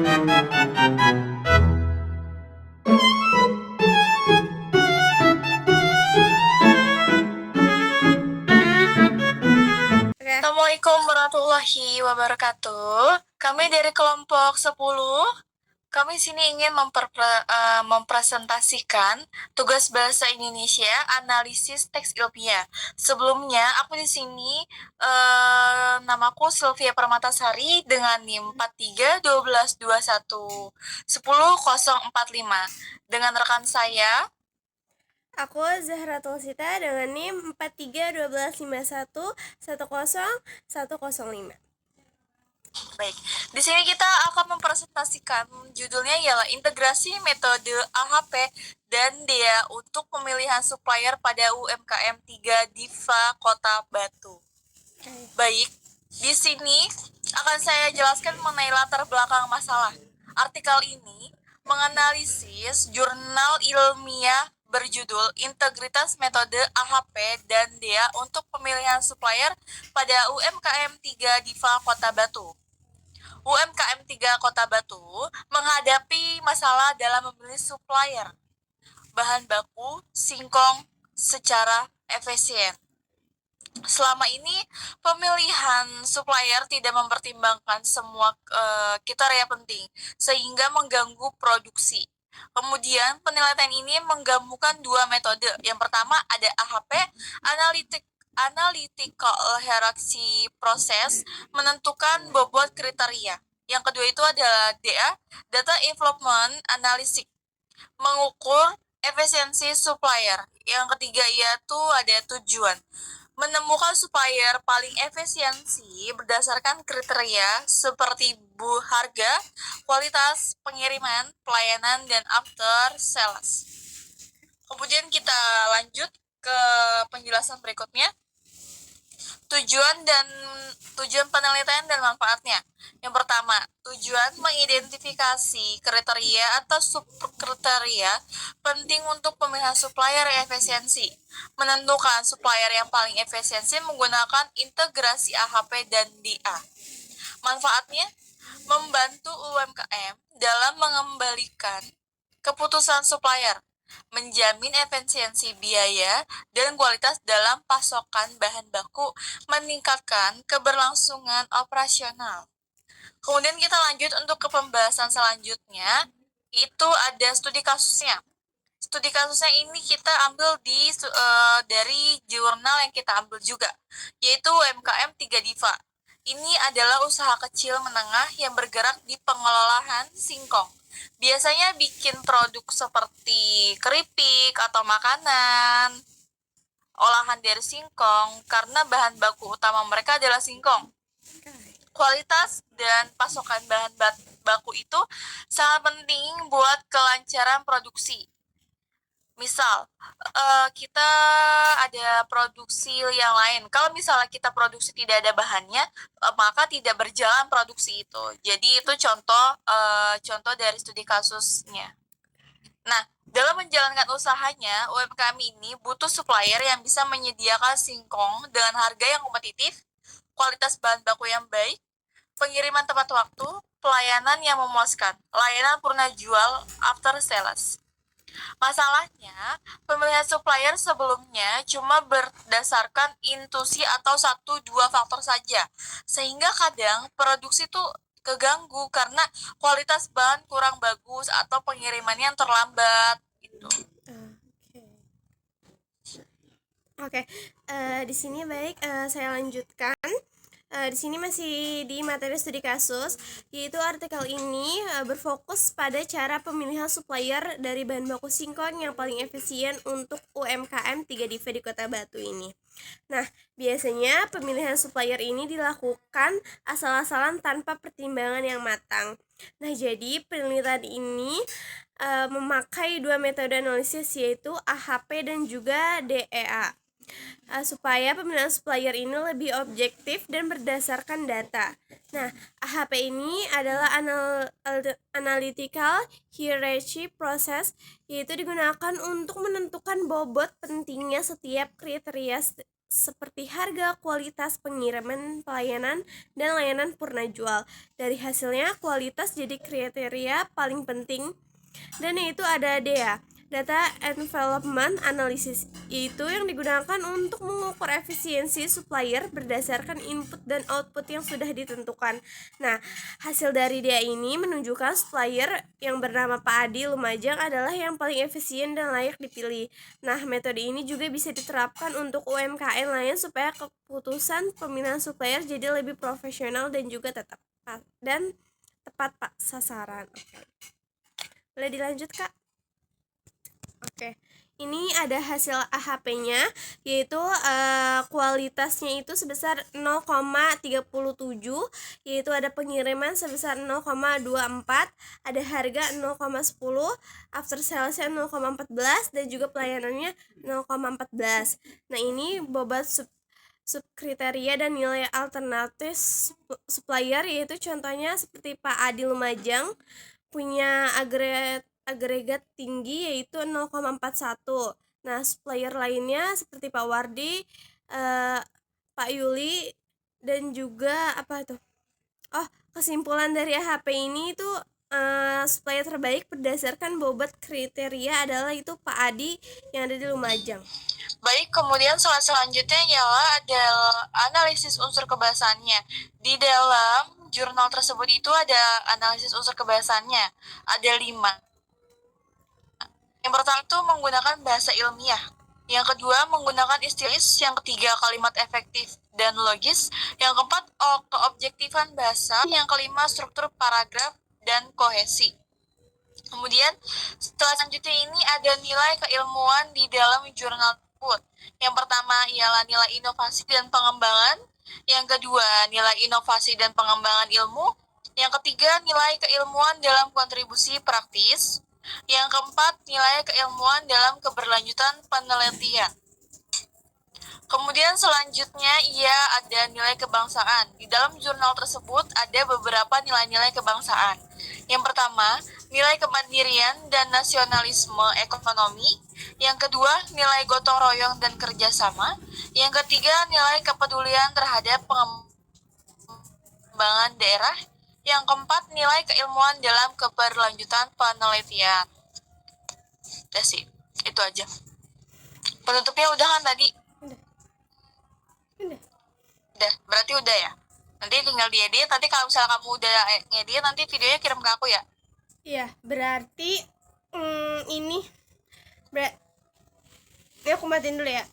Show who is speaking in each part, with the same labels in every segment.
Speaker 1: Assalamualaikum warahmatullahi wabarakatuh. Kami dari kelompok 10. Kami sini ingin mempresentasikan tugas bahasa Indonesia analisis teks ilmiah. Sebelumnya aku di sini namaku Sylvia Permatasari dengan NIM 431221 dengan rekan saya.
Speaker 2: Aku Zahratul Sita dengan NIM 431251100105.
Speaker 1: Baik, di sini kita akan mempresentasikan judulnya ialah integrasi metode AHP dan DEA untuk pemilihan supplier pada UMKM 3 Diva Kota Batu. Baik, di sini akan saya jelaskan mengenai latar belakang masalah. Artikel ini menganalisis jurnal ilmiah berjudul Integritas Metode AHP dan DEA untuk pemilihan supplier pada UMKM 3 Diva Kota Batu. UMKM 3 Kota Batu menghadapi masalah dalam memilih supplier bahan baku singkong secara efisien. Selama ini pemilihan supplier tidak mempertimbangkan semua kriteria penting sehingga mengganggu produksi. Kemudian penelitian ini menggabungkan dua metode. Yang pertama ada AHP, analytical hierarchy process, menentukan bobot kriteria. Yang kedua itu adalah DA, data development analysis, mengukur efisiensi supplier. Yang ketiga yaitu ada tujuan, menemukan supplier paling efisiensi berdasarkan kriteria seperti harga, kualitas, pengiriman, pelayanan, dan after sales. Kemudian kita lanjut ke penjelasan berikutnya. Tujuan penelitian dan manfaatnya. Yang pertama, tujuan mengidentifikasi kriteria atau subkriteria penting untuk pemilihan supplier yang efisiensi. Menentukan supplier yang paling efisiensi menggunakan integrasi AHP dan DA. Manfaatnya, membantu UMKM dalam mengembalikan keputusan supplier, menjamin efisiensi biaya dan kualitas dalam pasokan bahan baku, meningkatkan keberlangsungan operasional. Kemudian kita lanjut untuk ke pembahasan selanjutnya, itu ada studi kasusnya. Studi kasusnya ini kita ambil dari jurnal yang kita ambil juga, yaitu UMKM 3 Diva. Ini adalah usaha kecil menengah yang bergerak di pengelolaan singkong. Biasanya bikin produk seperti keripik atau makanan olahan dari singkong karena bahan baku utama mereka adalah singkong. Kualitas dan pasokan bahan baku itu sangat penting buat kelancaran produksi. Misal, kita ada produksi yang lain. Kalau misalnya kita produksi tidak ada bahannya, maka tidak berjalan produksi itu. Jadi itu contoh dari studi kasusnya. Nah, dalam menjalankan usahanya, UMKM ini butuh supplier yang bisa menyediakan singkong dengan harga yang kompetitif, kualitas bahan baku yang baik, pengiriman tepat waktu, pelayanan yang memuaskan, layanan purna jual after sales. Masalahnya, pemilihan supplier sebelumnya cuma berdasarkan intuisi atau 1-2 faktor saja, sehingga kadang produksi tuh keganggu karena kualitas bahan kurang bagus atau pengirimannya yang terlambat gitu.
Speaker 2: Oke, di sini baik, saya lanjutkan. Di sini masih di materi studi kasus, yaitu artikel ini berfokus pada cara pemilihan supplier dari bahan baku singkong yang paling efisien untuk UMKM 3 Diva di Kota Batu ini. Nah, biasanya pemilihan supplier ini dilakukan asal-asalan tanpa pertimbangan yang matang. Nah, jadi penelitian ini memakai dua metode analisis, yaitu AHP dan juga DEA. Supaya pemilihan supplier ini lebih objektif dan berdasarkan data. Nah, AHP ini adalah analytical hierarchy process, yaitu digunakan untuk menentukan bobot pentingnya setiap kriteria seperti harga, kualitas pengiriman, pelayanan, dan layanan purna jual. Dari hasilnya, kualitas jadi kriteria paling penting. Dan yaitu ada DEA, Data Envelopment Analysis, yaitu yang digunakan untuk mengukur efisiensi supplier berdasarkan input dan output yang sudah ditentukan. Nah, hasil dari DEA ini menunjukkan supplier yang bernama Pak Adi Lumajang adalah yang paling efisien dan layak dipilih. Nah, metode ini juga bisa diterapkan untuk UMKM lain supaya keputusan pemilihan supplier jadi lebih profesional dan juga tepat Pak sasaran. Oke. Boleh dilanjut, Kak? Oke, ini ada hasil AHP-nya, yaitu kualitasnya itu sebesar 0,37, yaitu ada pengiriman sebesar 0,24, ada harga 0,10, after sales-nya 0,14, dan juga pelayanannya 0,14. Nah, ini bobot subkriteria dan nilai alternatif supplier, yaitu contohnya seperti Pak Adi Lumajang punya agregat tinggi yaitu 0,41. Nah, supplier lainnya seperti Pak Wardi, Pak Yuli, dan juga apa tuh? Oh, kesimpulan dari AHP ini itu supplier terbaik berdasarkan bobot kriteria adalah itu Pak Adi yang ada di Lumajang.
Speaker 1: Baik, kemudian selanjutnya ialah adalah analisis unsur kebahasannya. Di dalam jurnal tersebut itu ada analisis unsur kebahasannya, ada 5. Yang pertama itu menggunakan bahasa ilmiah. Yang kedua menggunakan istilah, yang ketiga kalimat efektif dan logis, yang keempat keobjektifan bahasa, yang kelima struktur paragraf dan kohesi. Kemudian setelah selanjutnya ini ada nilai keilmuan di dalam jurnal tersebut. Yang pertama ialah nilai inovasi dan pengembangan, yang kedua nilai inovasi dan pengembangan ilmu, yang ketiga nilai keilmuan dalam kontribusi praktis, yang keempat nilai keilmuan dalam keberlanjutan penelitian. Kemudian selanjutnya ia ada nilai kebangsaan. Di dalam jurnal tersebut ada beberapa nilai-nilai kebangsaan. Yang pertama, nilai kemandirian dan nasionalisme ekonomi. Yang kedua, nilai gotong royong dan kerjasama. Yang ketiga, nilai kepedulian terhadap pengembangan daerah. Yang keempat, nilai keilmuan dalam keberlanjutan penelitian. Udah sih, itu aja. Penutupnya udah kan tadi? Udah, berarti udah ya. Nanti tinggal diedit. Nanti kalau misalnya kamu udah ngedit, nanti videonya kirim ke aku ya.
Speaker 2: Iya, berarti ini aku matiin dulu ya.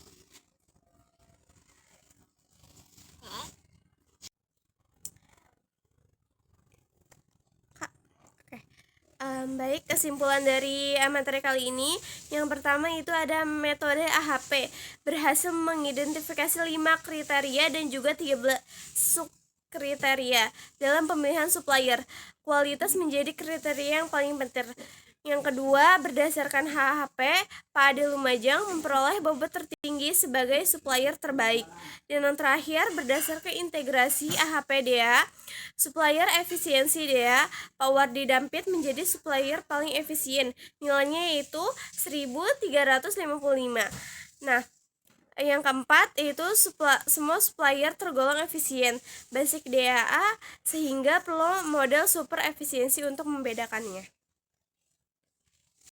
Speaker 2: Kak, oke. Baik, kesimpulan dari materi kali ini, yang pertama itu ada metode AHP berhasil mengidentifikasi 5 kriteria dan juga 13 subkriteria dalam pemilihan supplier. Kualitas menjadi kriteria yang paling penting. Yang kedua, berdasarkan HHP, Pak Adi Lumajang memperoleh bobot tertinggi sebagai supplier terbaik. Dan yang terakhir, berdasarkan integrasi AHP DEA, supplier efisiensi DEA, Pak Wardi Dampit menjadi supplier paling efisien. Nilainya yaitu 1.355. Nah, yang keempat yaitu semua supplier tergolong efisien, basic DAA, sehingga perlu model super efisiensi untuk membedakannya.